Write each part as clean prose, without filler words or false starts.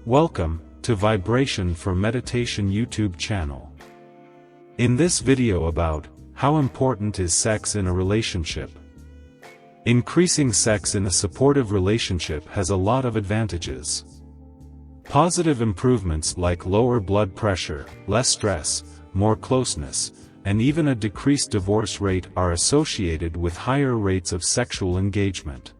Welcome to Vibration for Meditation YouTube channel. In this video about how important is sex in a relationship. Increasing sex in a supportive relationship has a lot of advantages. Positive improvements like lower blood pressure, less stress, more closeness, and even a decreased divorce rate are associated with higher rates of sexual engagement.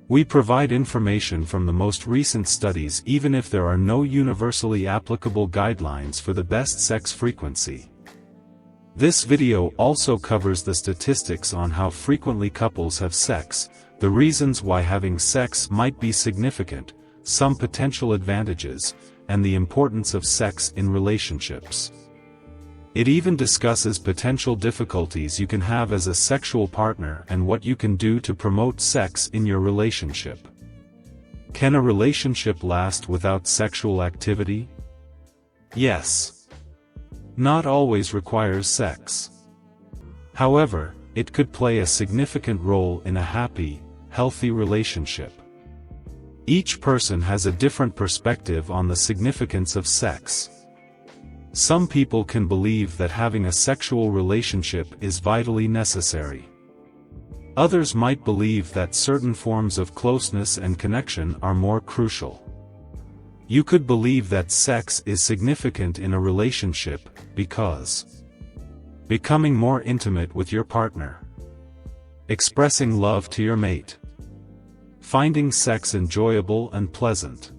We provide information from the most recent studies even if there are no universally applicable guidelines for the best sex frequency. This video also covers the statistics on how frequently couples have sex, the reasons why having sex might be significant, some potential advantages, and the importance of sex in relationships. It even discusses potential difficulties you can have as a sexual partner and what you can do to promote sex in your relationship. Can a relationship last without sexual activity? Yes. Not always requires sex. However, it could play a significant role in a happy, healthy relationship. Each person has a different perspective on the significance of sex. Some people can believe that having a sexual relationship is vitally necessary. Others might believe that certain forms of closeness and connection are more crucial. You could believe that sex is significant in a relationship because becoming more intimate with your partner, expressing love to your mate, finding sex enjoyable and pleasant,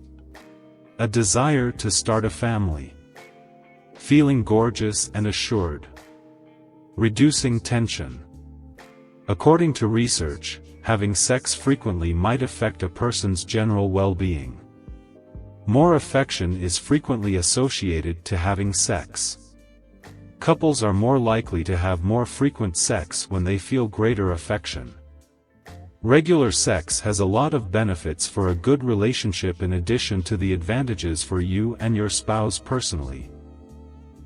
a desire to start a family, feeling gorgeous and assured, reducing tension. According to research, having sex frequently might affect a person's general well-being. More affection is frequently associated to having sex. Couples are more likely to have more frequent sex when they feel greater affection. Regular sex has a lot of benefits for a good relationship in addition to the advantages for you and your spouse personally.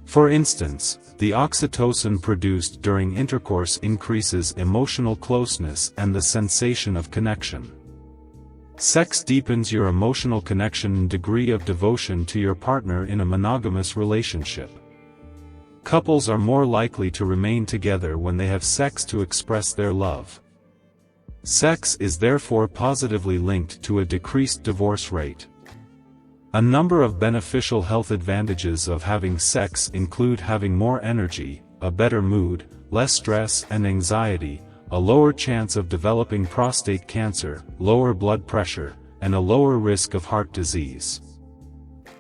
For instance, the oxytocin produced during intercourse increases emotional closeness and the sensation of connection. Sex deepens your emotional connection and degree of devotion to your partner in a monogamous relationship. Couples are more likely to remain together when they have sex to express their love. Sex is therefore positively linked to a decreased divorce rate. A number of beneficial health advantages of having sex include having more energy, a better mood, less stress and anxiety, a lower chance of developing prostate cancer, lower blood pressure, and a lower risk of heart disease.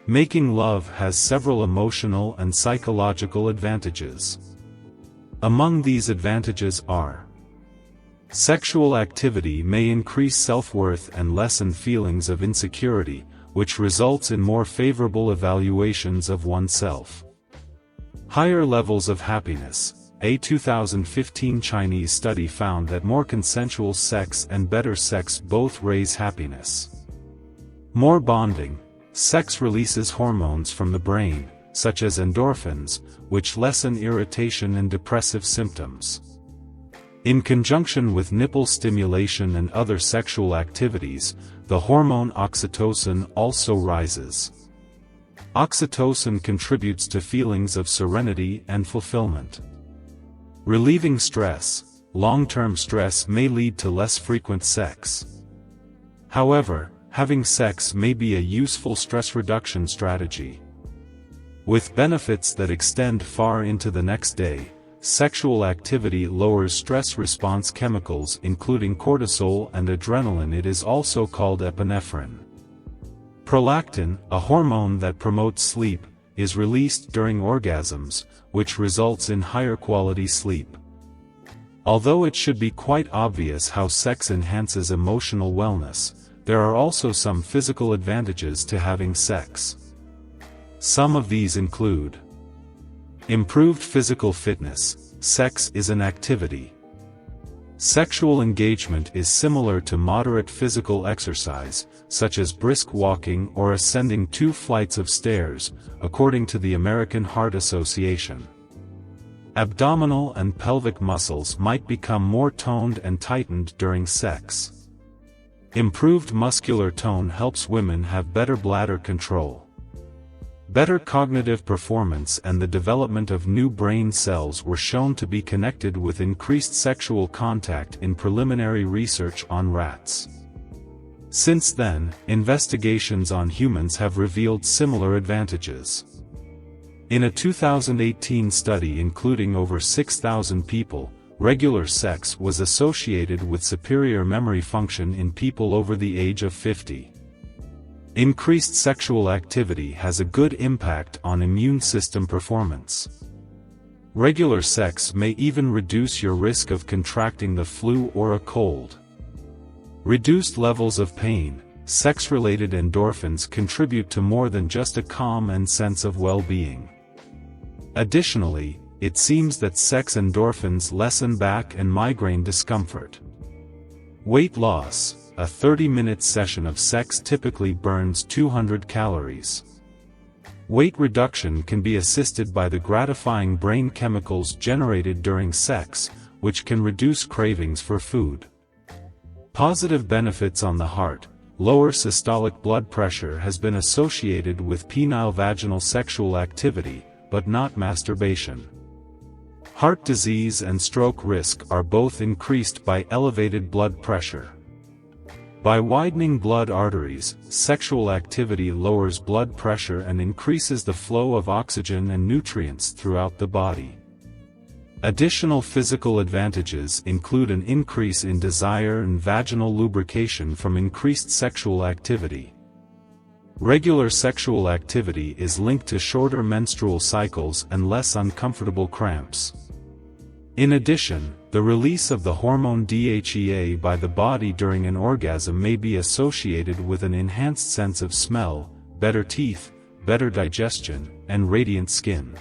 Making love has several emotional and psychological advantages. Among these advantages are: sexual activity may increase self-worth and lessen feelings of insecurity, which results in more favorable evaluations of oneself. Higher levels of happiness. A 2015 Chinese study found that more consensual sex and better sex both raise happiness. More bonding. Sex releases hormones from the brain, such as endorphins, which lessen irritation and depressive symptoms. In conjunction with nipple stimulation and other sexual activities, the hormone oxytocin also rises. Oxytocin contributes to feelings of serenity and fulfillment. Relieving stress. Long-term stress may lead to less frequent sex. However, having sex may be a useful stress reduction strategy. With benefits that extend far into the next day, sexual activity lowers stress response chemicals including cortisol and adrenaline. It is also called epinephrine. Prolactin, a hormone that promotes sleep, is released during orgasms, which results in higher quality sleep. Although it should be quite obvious how sex enhances emotional wellness, there are also some physical advantages to having sex. Some of these include: improved physical fitness. Sex is an activity. Sexual engagement is similar to moderate physical exercise, such as brisk walking or ascending 2 flights of stairs, according to the American Heart Association. Abdominal and pelvic muscles might become more toned and tightened during sex. Improved muscular tone helps women have better bladder control. Better cognitive performance and the development of new brain cells were shown to be connected with increased sexual contact in preliminary research on rats. Since then, investigations on humans have revealed similar advantages. In a 2018 study including over 6,000 people, regular sex was associated with superior memory function in people over the age of 50. Increased sexual activity has a good impact on immune system performance. Regular sex may even reduce your risk of contracting the flu or a cold. Reduced levels of pain, sex-related endorphins contribute to more than just a calm and sense of well-being. Additionally, it seems that sex endorphins lessen back and migraine discomfort. Weight loss: a 30-minute session of sex typically burns 200 calories. Weight reduction can be assisted by the gratifying brain chemicals generated during sex, which can reduce cravings for food. Positive benefits on the heart: lower systolic blood pressure has been associated with penile vaginal sexual activity, but not masturbation. Heart disease and stroke risk are both increased by elevated blood pressure. By widening blood arteries, sexual activity lowers blood pressure and increases the flow of oxygen and nutrients throughout the body. Additional physical advantages include an increase in desire and vaginal lubrication from increased sexual activity. Regular sexual activity is linked to shorter menstrual cycles and less uncomfortable cramps. In addition, the release of the hormone DHEA by the body during an orgasm may be associated with an enhanced sense of smell, better teeth, better digestion, and radiant skin.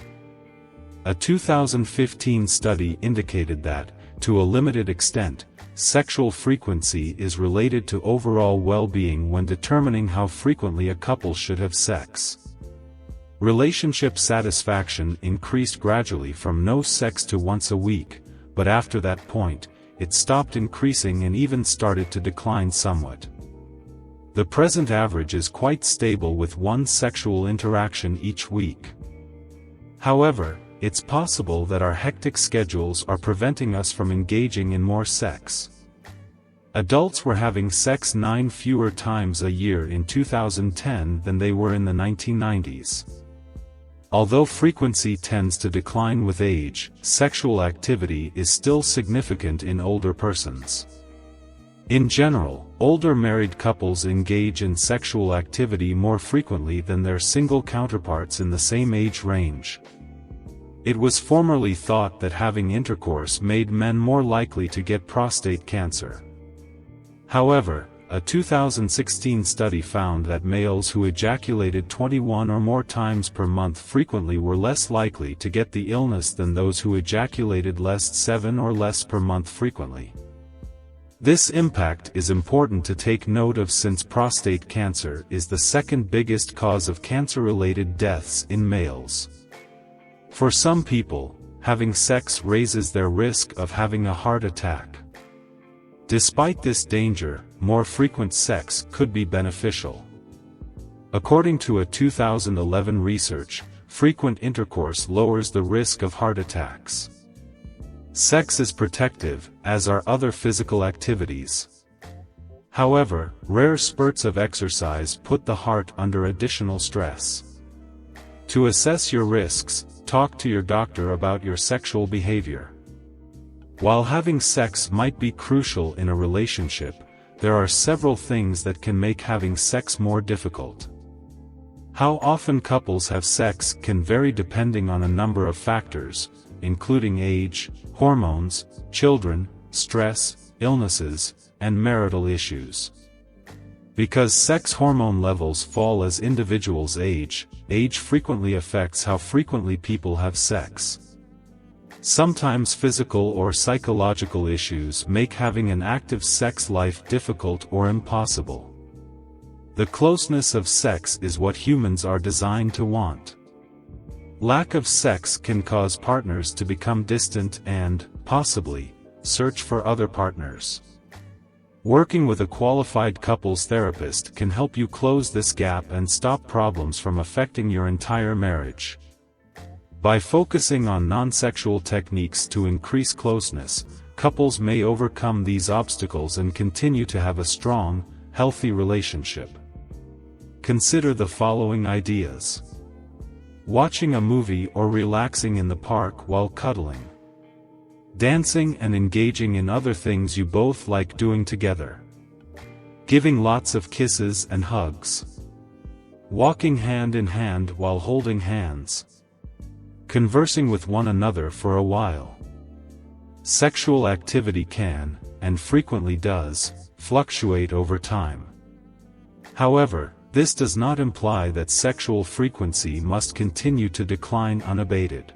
A 2015 study indicated that, to a limited extent, sexual frequency is related to overall well-being when determining how frequently a couple should have sex. Relationship satisfaction increased gradually from no sex to once a week, but after that point, it stopped increasing and even started to decline somewhat. The present average is quite stable with one sexual interaction each week. However, it's possible that our hectic schedules are preventing us from engaging in more sex. Adults were having sex 9 fewer times a year in 2010 than they were in the 1990s. Although frequency tends to decline with age, sexual activity is still significant in older persons. In general, older married couples engage in sexual activity more frequently than their single counterparts in the same age range. It was formerly thought that having intercourse made men more likely to get prostate cancer. However, a 2016 study found that males who ejaculated 21 or more times per month frequently were less likely to get the illness than those who ejaculated less 7 or less per month frequently. This impact is important to take note of since prostate cancer is the second biggest cause of cancer-related deaths in males. For some people, having sex raises their risk of having a heart attack. Despite this danger, more frequent sex could be beneficial. According to a 2011 research, frequent intercourse lowers the risk of heart attacks. Sex is protective, as are other physical activities. However, rare spurts of exercise put the heart under additional stress. To assess your risks, talk to your doctor about your sexual behavior. While having sex might be crucial in a relationship, there are several things that can make having sex more difficult. How often couples have sex can vary depending on a number of factors, including age, hormones, children, stress, illnesses, and marital issues. Because sex hormone levels fall as individuals age, age frequently affects how frequently people have sex. Sometimes physical or psychological issues make having an active sex life difficult or impossible. The closeness of sex is what humans are designed to want. Lack of sex can cause partners to become distant and, possibly, search for other partners. Working with a qualified couples therapist can help you close this gap and stop problems from affecting your entire marriage. By focusing on non-sexual techniques to increase closeness, couples may overcome these obstacles and continue to have a strong, healthy relationship. Consider the following ideas. Watching a movie or relaxing in the park while cuddling. Dancing and engaging in other things you both like doing together. Giving lots of kisses and hugs. Walking hand in hand while holding hands. Conversing with one another for a while. Sexual activity can, and frequently does, fluctuate over time. However, this does not imply that sexual frequency must continue to decline unabated.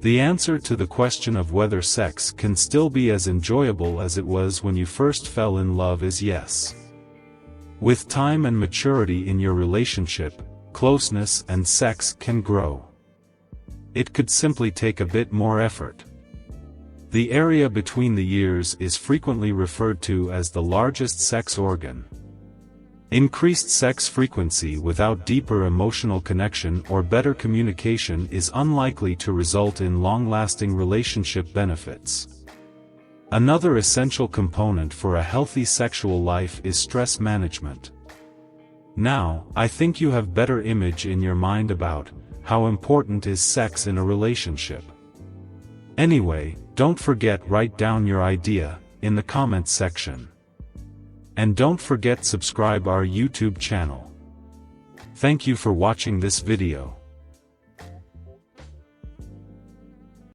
The answer to the question of whether sex can still be as enjoyable as it was when you first fell in love is yes. With time and maturity in your relationship, closeness and sex can grow. It could simply take a bit more effort. The area between the ears is frequently referred to as the largest sex organ. Increased sex frequency without deeper emotional connection or better communication is unlikely to result in long-lasting relationship benefits. Another essential component for a healthy sexual life is stress management. Now, I think you have better image in your mind about how important is sex in a relationship. Anyway, don't forget write down your idea in the comments section. And don't forget subscribe our YouTube channel. Thank you for watching this video.